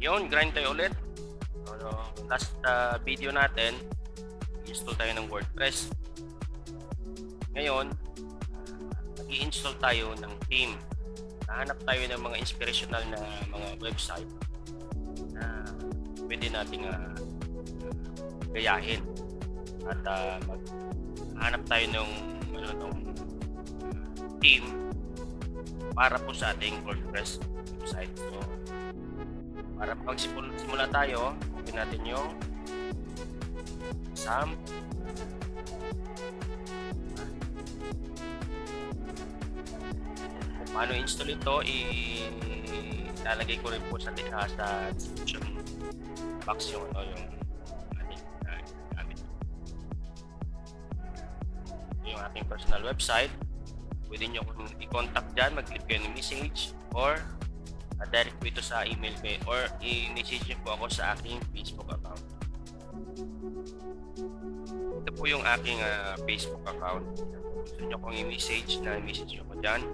Yun, grind tayo ulit. So, last video natin, install tayo ng WordPress. Ngayon, mag-i-install tayo ng theme. Hahanap tayo ng mga inspirational na mga website na pwede nating gayahin. At maghanap tayo ng theme para po sa ating WordPress website. So, para magsimula tayo, open natin yung SAM. Kung paano install ito, ilalagay ko rin po sa description box yung yung ating gamit. Yung ating personal website. Pwede nyo kung i-contact dyan, mag-click kayo ng message or direct po ito sa email ko or i-message nyo po ako sa aking Facebook account. Ito po yung aking Facebook account. Gusto nyo kong i-message na i-message nyo ko dyan.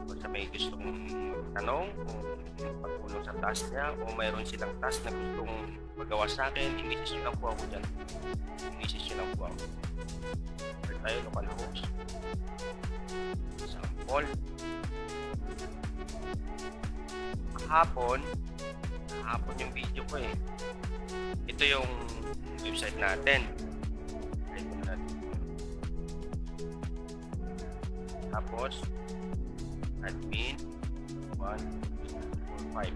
Kung sa may gustong tanong kung pagtulong sa task niya o mayroon silang task na gustong magawa sa akin, i-message nyo lang po ako dyan. I-message nyo lang po ako. Pwede tayo localhost. Sample. Kahapon yung video ko eh. Ito yung website natin. Tapos admin 145.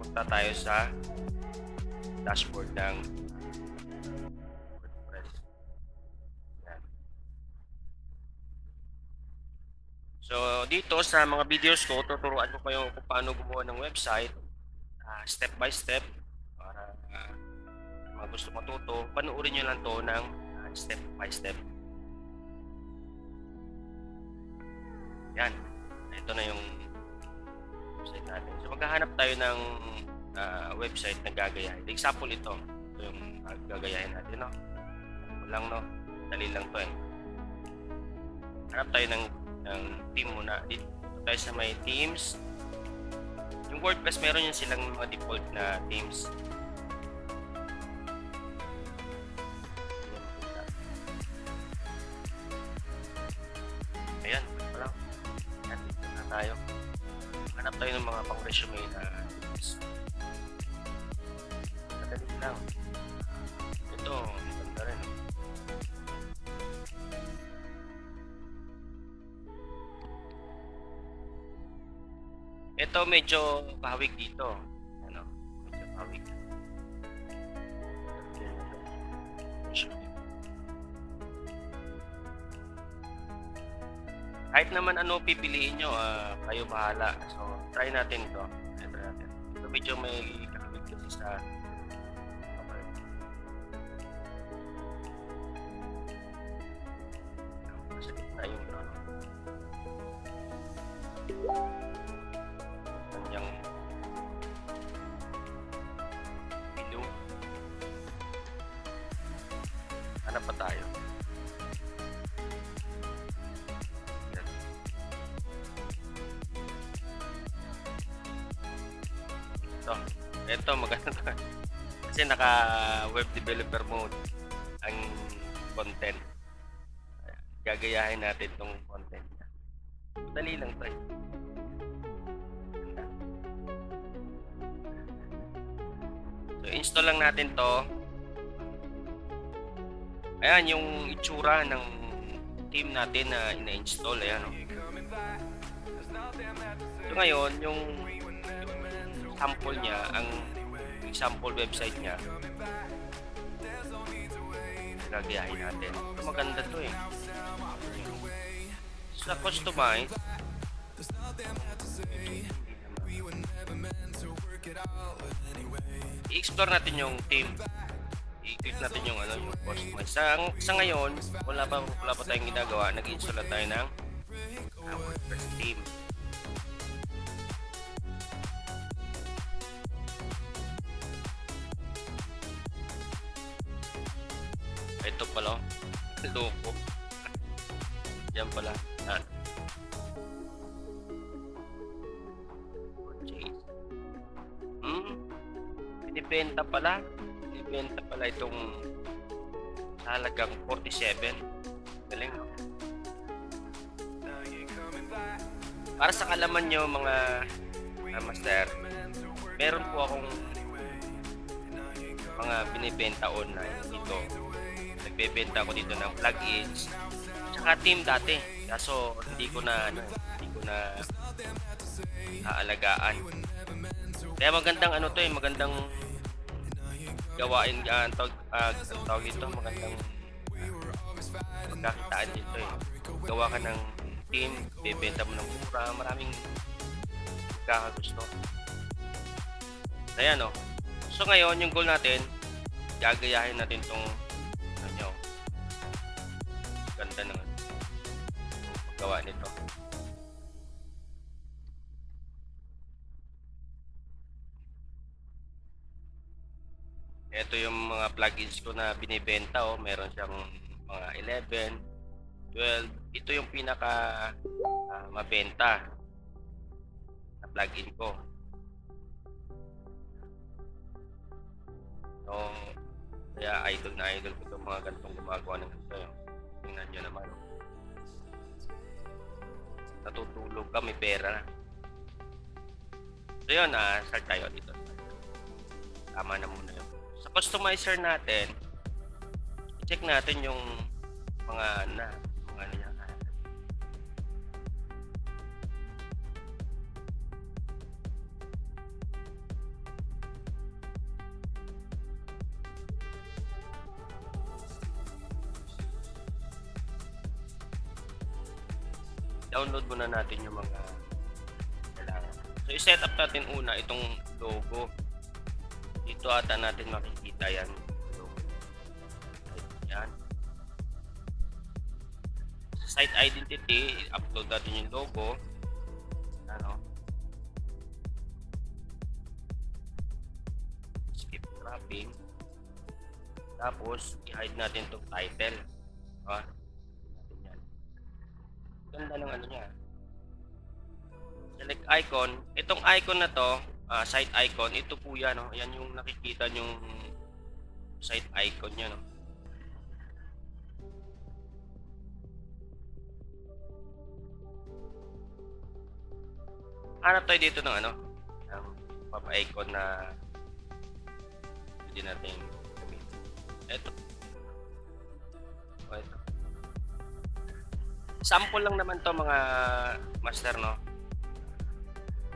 Punta tayo sa dashboard ng WordPress. Yan. So dito sa mga videos ko, tuturuan ko kayo kung paano gumawa ng website step by step. Para mga gusto matuto, panoorin nyo lang to ng step by step. Yan. Ito na yung website natin. So maghahanap tayo ng website na gagayahin. Example ito. Ito yung gagayahin natin, no? Walang, no? Dali lang to eh. Hanap tayo ng theme muna. Dito tayo sa may themes. Yung WordPress, meron yun silang mga default na themes. Ayan, wala. Ayan, dito na tayo. Hanap tayo ng mga pang-resume na themes. Madali lang. Ito, maganda rin. Ito medyo pahawig dito. Ano? Medyo pahawig. Kahit naman ano pipiliin nyo, kayo bahala. So, try natin ito. Try natin. Ito medyo may kakabit kasi sa sa gitna yung kanyang menu. Hanap pa tayo. Ito maganda to. Kasi naka web developer mode ang content. Gagayahin natin tong content niya. Dali lang to. So install lang natin to. Ayan yung itsura ng theme natin na ina-install. Ayan o. So ngayon yung sample niya, ang sample website niya, gagayahin natin. So, maganda to eh. Sa customize, i-explore natin yung theme. I-click natin yung yung customize. Sa ngayon, wala pa tayong ginagawa. Nag-install tayo ng WordPress theme. Ito pala, loko. Yan pala. binibenta pala itong sa halagang 47. Galing, no? Para sa kalaman nyo mga master, meron po akong mga binibenta online dito. Nagbebenta ako dito ng plugins tsaka team dati. Kaso hindi ko na aalagaan. Kaya magandang magandang gawain tawag ito, magandang pagkakitaan dito eh. Gawa ka ng team, bebenta mo ng mura, maraming kakagusto. Ayan o. So ngayon, yung goal natin, gagayahin natin tong ganda ng paggawa nito. Ito yung mga plugins ko na binibenta meron siyang mga 11, 12. Ito yung pinaka mabenta na plugin ko. So, kaya idol ko itong mga ganitong gumagawa ng ganito. Tingnan nyo naman. Natutulog ka, may pera na. So yun, start tayo dito. Tama na muna yun. Sa customizer natin, i-check natin yung mga niya. Download muna natin yung mga kailangan. So, i-set up natin una itong logo. Dito ata natin makikita yan. Yan. Sa site identity, i-upload natin yung logo. Skip wrapping. Tapos, i-hide natin itong title. Ganda ng niya. Select icon. Itong icon na to, site icon, ito po yan. Yan yung nakikita yung site icon niya. Hanap tayo dito ng ng pop icon na pwede natin gamitin. Ito. Ito. Sample lang naman to mga master, no?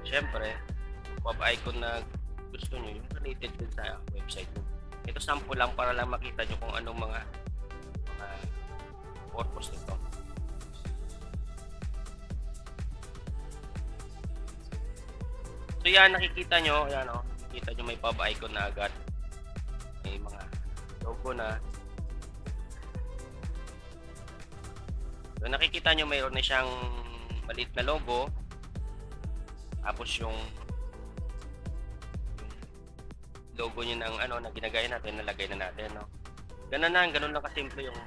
Siyempre, pop icon na gusto nyo, yung related din sa website nyo. Ito sample lang para lang makita nyo kung anong mga purpose nito. So yan, nakikita nyo, nakikita nyo may pop icon na agad. May mga logo na. So, nakikita nyo mayroon na siyang maliit na logo. Tapos yung logo niya ng na ginagaya natin, nalagay na natin, no. Ganun lang kasimple yung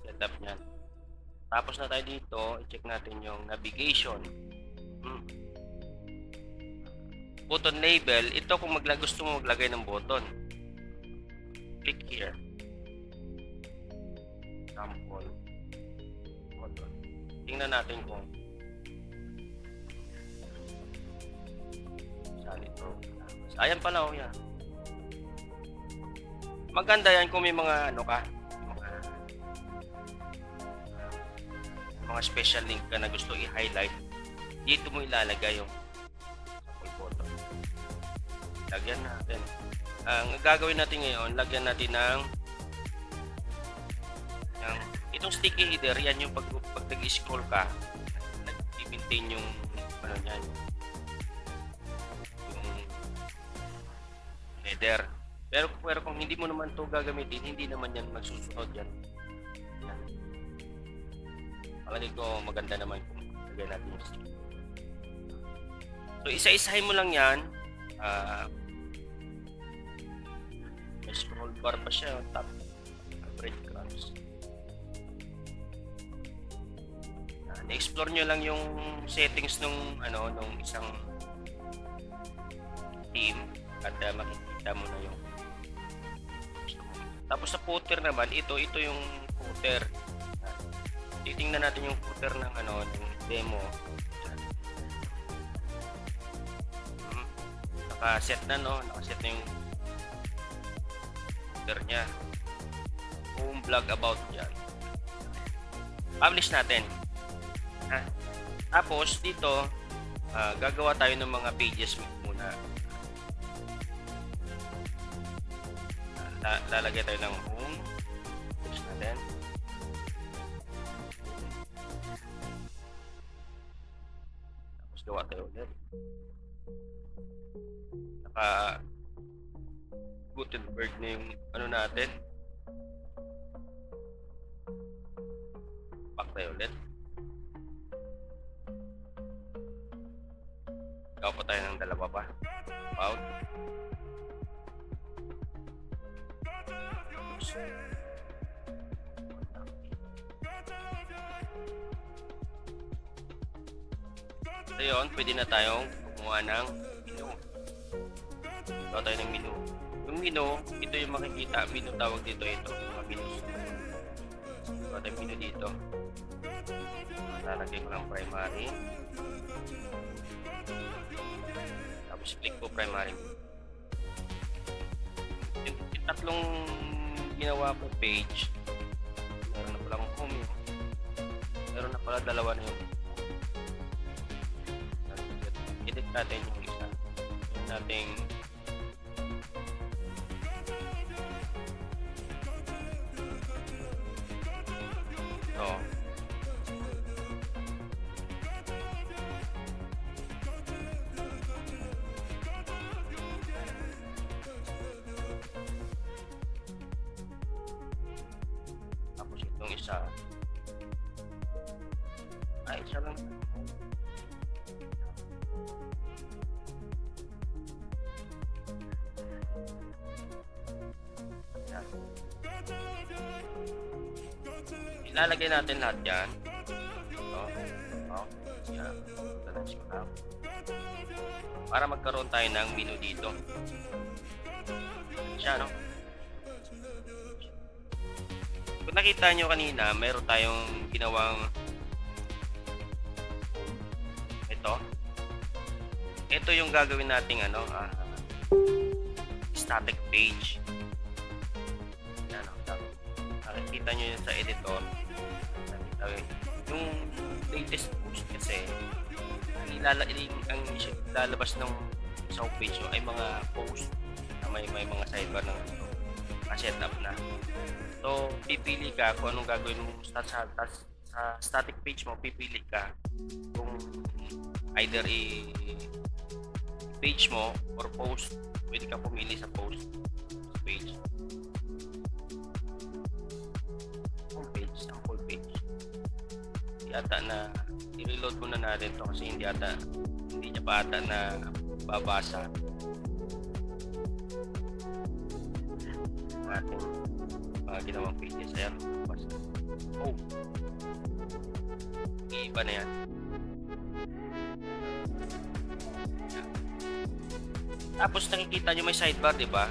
setup niyan. Tapos na tayo dito, i-check natin yung navigation. Button label, ito kung gusto mo maglagay ng button. Click here. Sample. Tingnan natin kung saan ito. Ayan pala, yan. Maganda yan kung may mga mga special link ka na gusto i-highlight. Dito mo ilalagay yung sample button. Lagyan natin. Ang gagawin natin ngayon, lagyan natin ng itong sticky header. Yan yung pag nag-scroll ka, nag-maintain yung niyan, yung header. Pero kung hindi mo naman to gagamitin, hindi naman yan magsusunod yan. Palagi ko maganda naman kung lagyan natin yung sticky. So isa-isahin mo lang yan. May scroll bar pa siya, top breadcrumbs. I-explore nyo lang yung settings nung isang team. at makikita mo na yung tapos sa footer naman, ito yung footer. Titingnan natin yung footer ng ng demo. Naka-set na naka-set na yung footer niya. Home blog about yan. Publish natin. Tapos dito, gagawa tayo ng mga pages muna. Lalagay tayo ng home. Publish natin. Tapos gawa tayo ulit. Gutenberg na yung natin. Back tayo ulit. Gawa pa tayo ng dalawa pa. About. So yun, pwede na tayong gumawa ng menu. Gawa tayo ng menu. Yung menu, ito yung makikita. Menu tawag dito ito. Mga menus. Gawa tayo menu dito. Lalagay ko ng primary. Tapos click ko primary. Yung tatlong ginawa ko page, meron na palang home yun. Meron na pala dalawa na yung edit natin yung isa. Yung nating tapos itong isa ay isa lang. Ilalagay natin lahat yan. Yan. Para magkaroon tayo ng menu dito. Siya, no? Kung nakita nyo kanina, meron tayong ginawang ito yung gagawin nating static page. Yan, nakikita nyo yun sa editor. Yung latest post kasi ang lalabas ng isang page ay mga post na may mga sidebar ng setup na. So, pipili ka kung anong gagawin mo sa static page mo. Pipili ka kung either page mo or post. Pwede ka pumili sa post page. Sample page. Yata na i-reload muna natin to kasi hindi niya pa ata na babasa natin mga ginawang pages. Ayan, iba na yan. Tapos nakikita nyo may sidebar, di ba?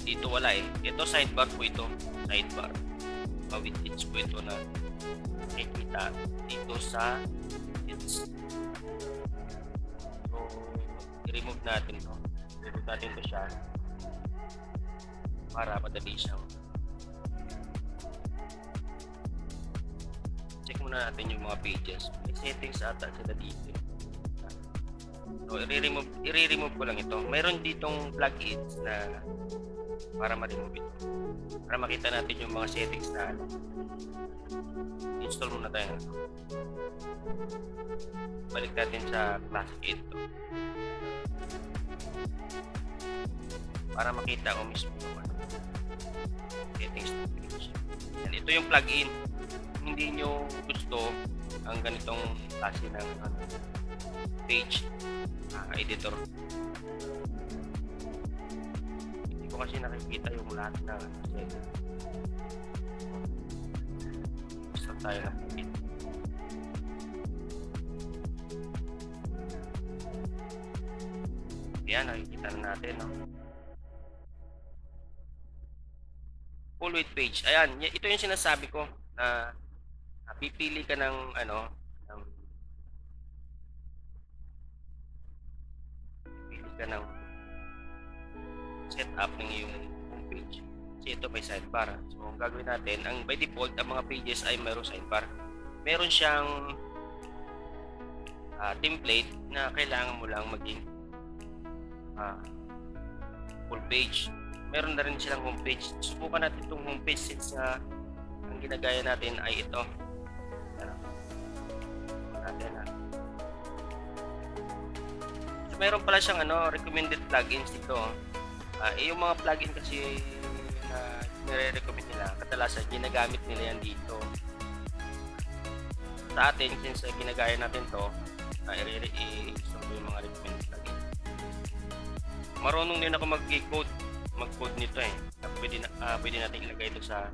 Dito wala eh. Ito sidebar po ito. Sidebar. Widgets po ito na nakikita dito sa widgets. So, i-remove natin ito. I-remove natin ito siya para madali siyang check muna natin yung mga pages. May settings ata sila dito. So, i-remove ko lang ito. Mayroon ditong plugins na para ma-remove ito. Para makita natin yung mga settings na install muna tayo. Balik natin sa classic ito. Para makita ko mismo yung settings na page. And ito yung plugin. Hindi nyo gusto ang ganitong klase ng page editor. Hindi ko kasi nakikita yung lahat na settings. Basta tayo na pagkita. Ayan, nakikita na natin, no? Full width page. Ayan, ito yung sinasabi ko na pipili ka ng ano, ng, pipili ka ng setup ng iyong homepage. Kasi ito may sidebar. So, ang gagawin natin, ang by default, ang mga pages ay mayroong sidebar. Meron siyang template na kailangan mo lang maging full page. Meron na rin silang homepage. Subukan natin itong homepage since ang ginagaya natin ay ito. Natin, So, meron pala siyang recommended plugins dito. Yung mga plugin kasi na nire-recommend nila, kadalasan ginagamit nila yan dito. Sa atin, since ginagaya natin to, i-install ko yung mga recommended plugin. Marunong din ako mag-code nito pwede natin ilagay ito sa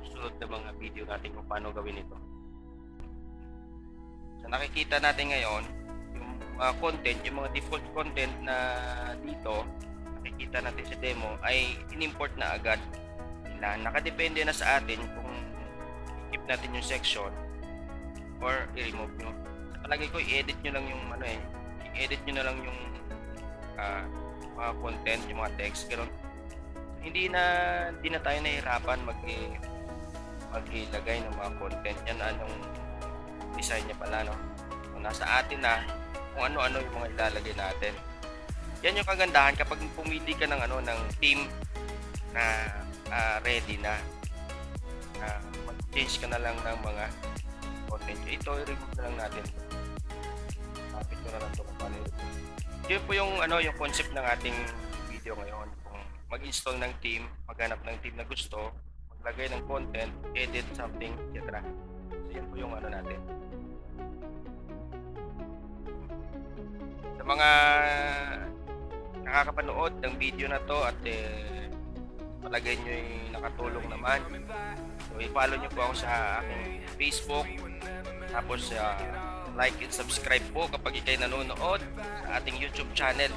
susunod na mga video natin kung paano gawin ito. So, nakikita natin ngayon yung content, yung mga default content na dito nakikita natin sa demo ay in-import na agad nila. Nakadepende na sa atin kung keep natin yung section or i-remove nyo. Sa palagay ko, i-edit nyo lang yung i-edit nyo na lang yung mga content, yung mga text, gano'n. Hindi na tayo nahihirapan maglagay ng mga content. Yan anong design niya pala, no? So, nasa atin na kung ano-ano yung mga ilalagay natin. Yan yung kagandahan kapag pumili ka ng ng theme na ready na. Mag-change ka na lang ng mga content. Ito i-remove na lang natin. Tapos ko na lang ito kung paano i-remove. Yun po yung yung concept ng ating video ngayon. Kung mag-install ng theme, maghanap ng theme na gusto, maglagay ng content, edit something, etc. So yun po yung natin. Sa mga nakakapanood ng video na to at palagay nyo ay nakatulong naman, so i-follow nyo po ako sa aking Facebook, tapos like and subscribe po kapag ikay nanonood sa ating YouTube channel.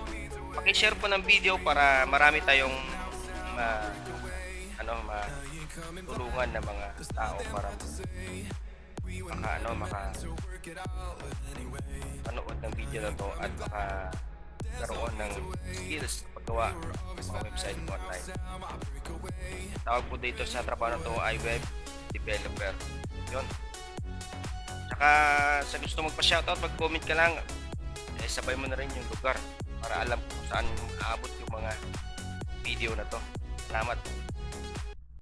Paki-share po ng video para marami tayong matulungan na mga tao para makapanood ng video na to at makakaroon ng skills sa paggawa ng mga website online. Tawag po dito sa trabaho na to ay web developer. Yun. Saka sa gusto magpa-shoutout, mag-comment ka lang, sabay mo na rin yung lugar para alam kung saan aabot yung mga video na to. Salamat.